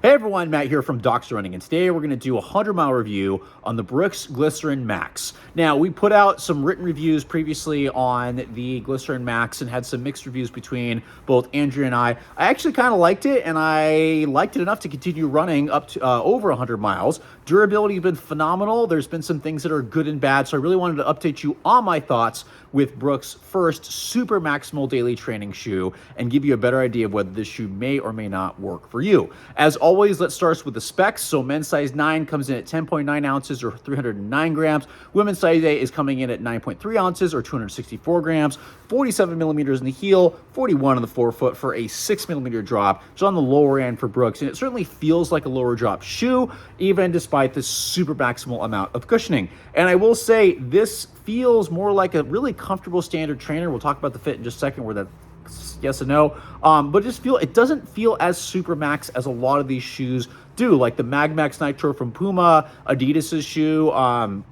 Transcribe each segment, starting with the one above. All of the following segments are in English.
Hey everyone, Matt here from Docs Running, and today we're going to do a 100-mile review on the Brooks Glycerin Max. Now, we put out some written reviews previously on the Glycerin Max and had some mixed reviews between both Andrea and I. I actually kind of liked it, and I liked it enough to continue running up to over 100 miles. Durability has been phenomenal. There's been some things that are good and bad, so I really wanted to update you on my thoughts with Brooks' first super maximal daily training shoe and give you a better idea of whether this shoe may or may not work for you. As always, let's start with the specs. So men's size 9 comes in at 10.9 ounces or 309 grams. Women's size 8 is coming in at 9.3 ounces or 264 grams. 47 millimeters in the heel, 41 on the forefoot for a 6 millimeter drop. So on the lower end for Brooks, and it certainly feels like a lower drop shoe, even despite this super maximal amount of cushioning. And I will say this feels more like a really comfortable standard trainer. We'll talk about the fit in just a second, where that's yes and no. But it doesn't feel as super max as a lot of these shoes do, like the Mag Max Nitro from Puma, Adidas's shoe. A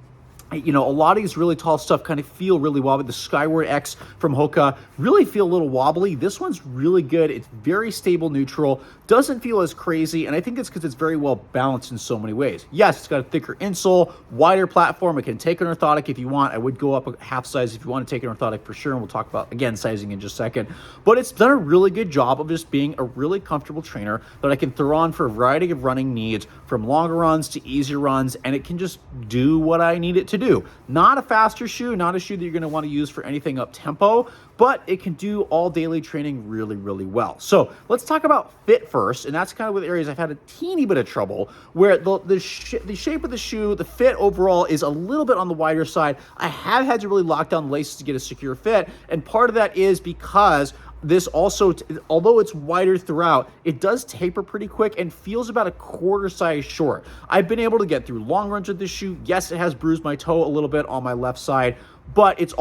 lot of these really tall stuff kind of feel really wobbly. The Skyward X from Hoka really feel a little wobbly. This one's really good. It's very stable neutral, doesn't feel as crazy, and I think it's because it's very well balanced in so many ways. Yes, it's got a thicker insole, wider platform. It can take an orthotic if you want. I would go up a half size if you want to take an orthotic for sure, and we'll talk about, again, sizing in just a second. But it's done a really good job of just being a really comfortable trainer that I can throw on for a variety of running needs, from longer runs to easier runs, and it can just do what I need it to do. Not a faster shoe, not a shoe that you're going to want to use for anything up tempo, but it can do all daily training really, really well. So let's talk about fit first, and that's kind of with areas I've had a teeny bit of trouble, where the shape of the shoe, the fit overall is a little bit on the wider side. I have had to really lock down the laces to get a secure fit, and part of that is because this also, although it's wider throughout, it does taper pretty quick and feels about a quarter size short. I've been able to get through long runs with this shoe. Yes, it has bruised my toe a little bit on my left side, but it's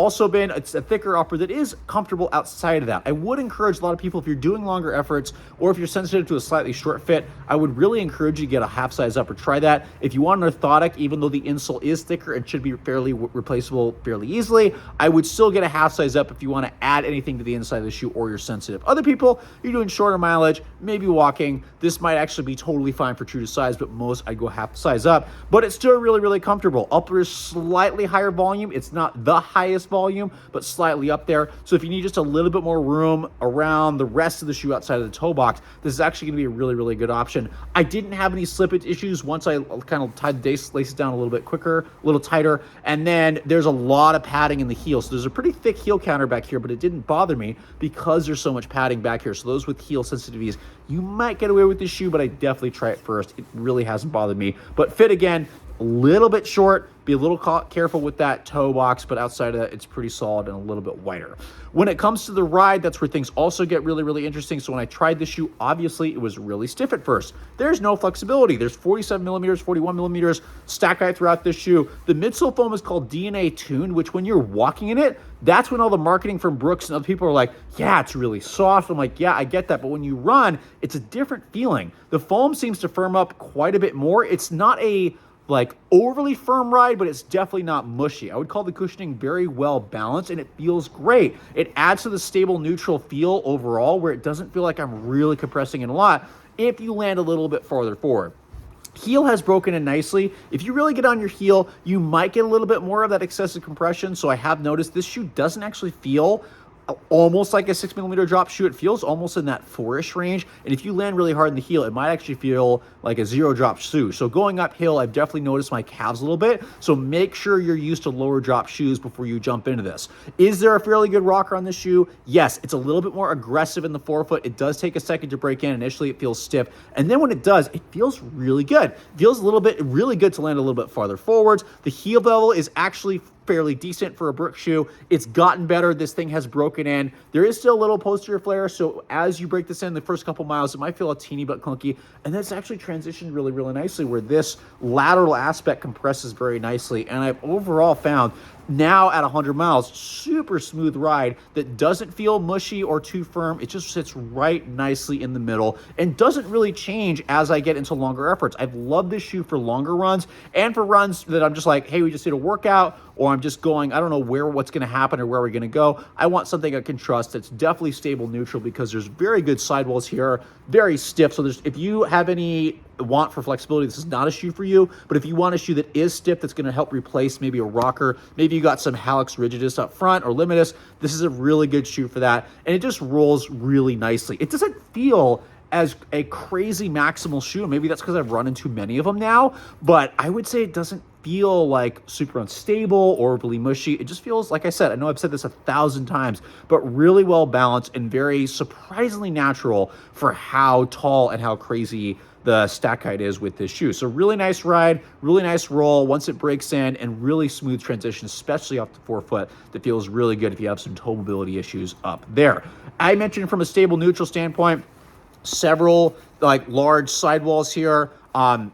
a thicker upper that is comfortable outside of that. I would encourage a lot of people, if you're doing longer efforts or if you're sensitive to a slightly short fit, I would really encourage you to get a half size upper. Try that. If you want an orthotic, even though the insole is thicker and should be fairly replaceable fairly easily, I would still get a half size up if you want to add anything to the inside of the shoe or you're sensitive. Other people, you're doing shorter mileage, maybe walking, this might actually be totally fine for true to size, but most I'd go half size up. But it's still really, really comfortable. Upper is slightly higher volume. It's not the highest volume, but slightly up there. So if you need just a little bit more room around the rest of the shoe outside of the toe box, this is actually going to be a really, really good option. I didn't have any slippage issues once I kind of tied the laces down a little bit quicker, a little tighter. And then there's a lot of padding in the heel. So there's a pretty thick heel counter back here, but it didn't bother me because there's so much padding back here. So those with heel sensitivities, you might get away with this shoe, but I definitely try it first. It really hasn't bothered me. But fit, again, a little bit short. Be a little careful with that toe box, but outside of that, it's pretty solid and a little bit wider. When it comes to the ride, that's where things also get really, really interesting. So when I tried this shoe, obviously it was really stiff at first. There's no flexibility. There's 47 millimeters, 41 millimeters stack height throughout this shoe. The midsole foam is called DNA tuned, which when you're walking in it, that's when all the marketing from Brooks and other people are like, yeah, it's really soft. I'm like, yeah, I get that. But when you run, it's a different feeling. The foam seems to firm up quite a bit more. It's not a overly firm ride, but it's definitely not mushy. I would call the cushioning very well balanced, and it feels great. It adds to the stable neutral feel overall, where it doesn't feel like I'm really compressing in a lot if you land a little bit farther forward. Heel has broken in nicely. If you really get on your heel, you might get a little bit more of that excessive compression. So I have noticed this shoe doesn't actually feel almost like a 6 millimeter drop shoe. It feels almost in that 4-ish range. And if you land really hard in the heel, it might actually feel like a 0 drop shoe. So going uphill, I've definitely noticed my calves a little bit. So make sure you're used to lower drop shoes before you jump into this. Is there a fairly good rocker on this shoe? Yes, it's a little bit more aggressive in the forefoot. It does take a second to break in. Initially, it feels stiff. And then when it does, it feels really good. It feels really good to land a little bit farther forwards. The heel level is actually fairly decent for a Brooks shoe. It's gotten better. This thing has broken in. There is still a little posterior flare, so as you break this in the first couple miles, it might feel a teeny bit clunky, and that's actually transitioned really, really nicely, where this lateral aspect compresses very nicely, and I've overall found Now at 100 miles, super smooth ride that doesn't feel mushy or too firm. It just sits right nicely in the middle and doesn't really change as I get into longer efforts. I've loved this shoe for longer runs and for runs that I'm just like, hey, we just did a workout, or I'm just going, I don't know what's going to happen or where we're going to go. I want something I can trust that's definitely stable neutral, because there's very good sidewalls here, very stiff. So if you have any want for flexibility, this is not a shoe for you. But if you want a shoe that is stiff, that's going to help replace maybe a rocker, maybe you got some hallux rigidus up front or limitus, this is a really good shoe for that. And it just rolls really nicely. It doesn't feel as a crazy maximal shoe. Maybe that's because I've run into many of them now, but I would say it doesn't feel like super unstable or overly mushy. It just feels, like I said, I know I've said this 1,000 times, but really well balanced and very surprisingly natural for how tall and how crazy the stack height is with this shoe. So really nice ride, really nice roll once it breaks in, and really smooth transition, especially off the forefoot, that feels really good if you have some toe mobility issues up there. I mentioned from a stable neutral standpoint, several like large sidewalls here,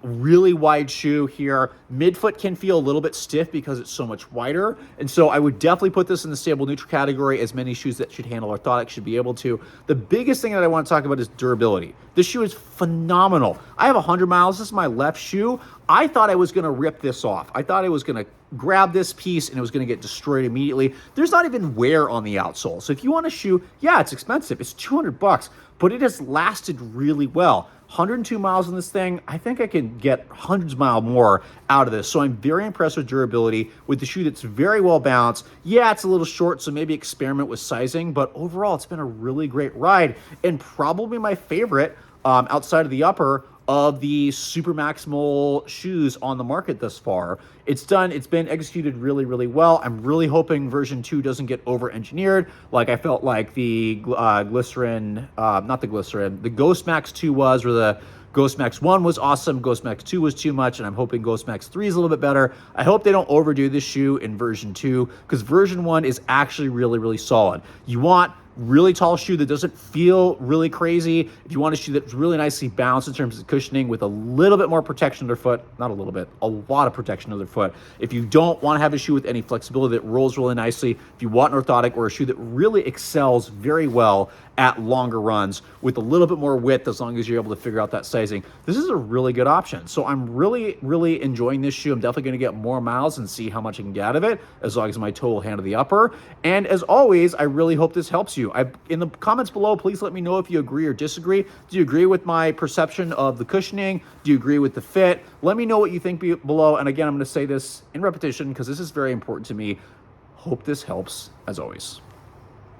really wide shoe here. Midfoot can feel a little bit stiff because it's so much wider, and so I would definitely put this in the stable neutral category, as many shoes that should handle orthotics should be able to. The biggest thing that I want to talk about is durability. This shoe is phenomenal. I have 100 miles. This is my left shoe. I thought I was going to rip this off. I thought I was going to grab this piece and it was going to get destroyed immediately. There's not even wear on the outsole. So if you want a shoe, yeah, it's expensive. It's $200, but it has lasted really well. 102 miles on this thing. I think I can get hundreds of miles more out of this. So I'm very impressed with durability with the shoe that's very well balanced. Yeah, it's a little short, so maybe experiment with sizing, but overall it's been a really great ride, and probably my favorite outside of the upper of the super maximal shoes on the market thus far. It's been executed really, really well. I'm really hoping version 2 doesn't get over-engineered like I felt like the the Ghost Max 2 was, or the Ghost Max 1 was awesome, Ghost Max 2 was too much, and I'm hoping Ghost Max 3 is a little bit better. I hope they don't overdo this shoe in version 2, because version 1 is actually really, really solid. You want really tall shoe that doesn't feel really crazy. If you want a shoe that's really nicely balanced in terms of cushioning with a little bit more protection of their foot, not a little bit, a lot of protection of their foot. If you don't want to have a shoe with any flexibility that rolls really nicely, if you want an orthotic or a shoe that really excels very well at longer runs with a little bit more width, as long as you're able to figure out that sizing, this is a really good option. So I'm really, really enjoying this shoe. I'm definitely going to get more miles and see how much I can get out of it, as long as my toe will handle the upper. And as always, I really hope this helps you. In the comments below, please let me know if you agree or disagree. Do you agree with my perception of the cushioning? Do you agree with the fit? Let me know what you think below. And again, I'm going to say this in repetition because this is very important to me. Hope this helps, as always.